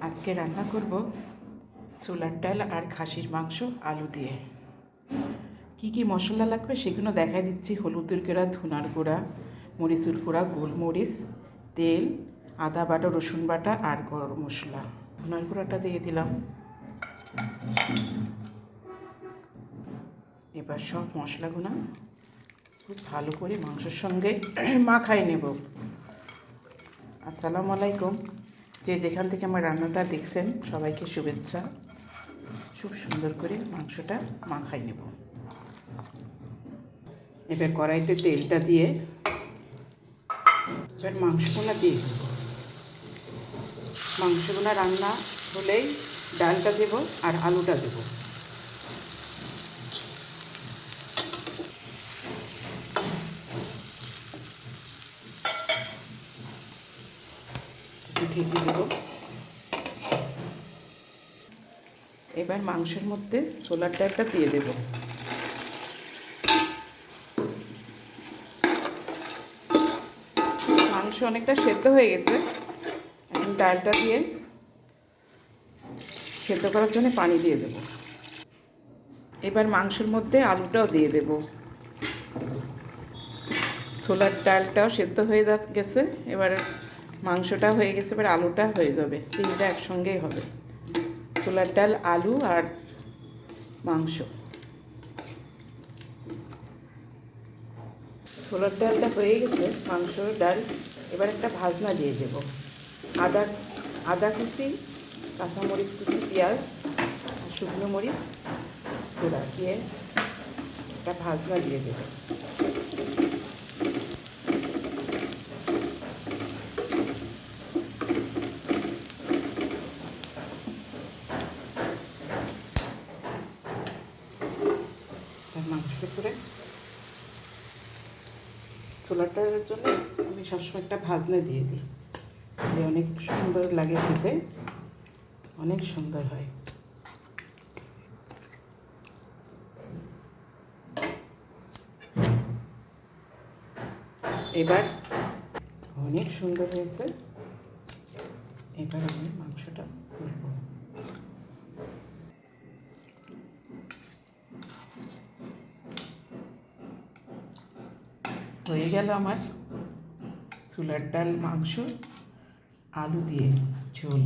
আজকে রান্না করব ছোলার ডাল আর খাসির মাংস আলু দিয়ে। কি কি মশলা লাগবে সেগুলো দেখাই দিচ্ছি। হলুদের গুঁড়া, ধনার গুঁড়া, মরিচের গুঁড়া, গোলমরিচ, তেল, আদা বাটা, রসুন বাটা আর গরম মশলা। ধনার গুঁড়াটা দিয়ে দিলাম। এবার সব মশলাগুলো খুব ভালো করে মাংসের সঙ্গে মাখাই নেব। আসসালামু আলাইকুম। যে যেখান থেকে আমার রান্নাটা দেখছেন সবাইকে শুভেচ্ছা। খুব সুন্দর করে মাংসটা মাখাই নেব। এবার কড়াইতে তেলটা দিয়ে এবার মাংসগুলো দিয়ে দেব। মাংসগুলো রান্না হলেই ডালটা দেব আর আলুটা দেব। ঢেকে দেব। এবার মাংসের মধ্যে ছোলার ডালটা দিয়ে দেব। মাংস অনেকটা সেদ্ধ হয়ে গেছে, এখন ডালটা দিয়ে সেদ্ধ করার জন্য পানি দিয়ে দেব। এবার মাংসের মধ্যে আলুটাও দিয়ে দেব। ছোলার ডালটাও সেদ্ধ হয়ে গেছে, এবার মাংসটা হয়ে গেছে, এবার আলুটা হয়ে যাবে। তিনটা একসঙ্গেই হবে, ছোলার ডাল, আলু আর মাংস। ছোলার ডালটা হয়ে গেছে, মাংস, ডাল। এবার একটা ভাজনা দিয়ে দেব। আদা কুচি, কাঁচামরিচ কুচি, পেঁয়াজ, শুকনো মরিচ গুঁড়া দিয়ে একটা ভাজনা দিয়ে দেব। মাংসের করে ছোলার ডালের জন্য আমি সবসময় একটা ভাজনা দিয়ে দিই, অনেক সুন্দর লাগে খেতে, অনেক সুন্দর হয়। এবার অনেক সুন্দর হয়েছে। এবার আমি মাংসটা করব। হয়ে গেল আমার ছোলার ডাল, মাংস, আলু দিয়ে ঝোল।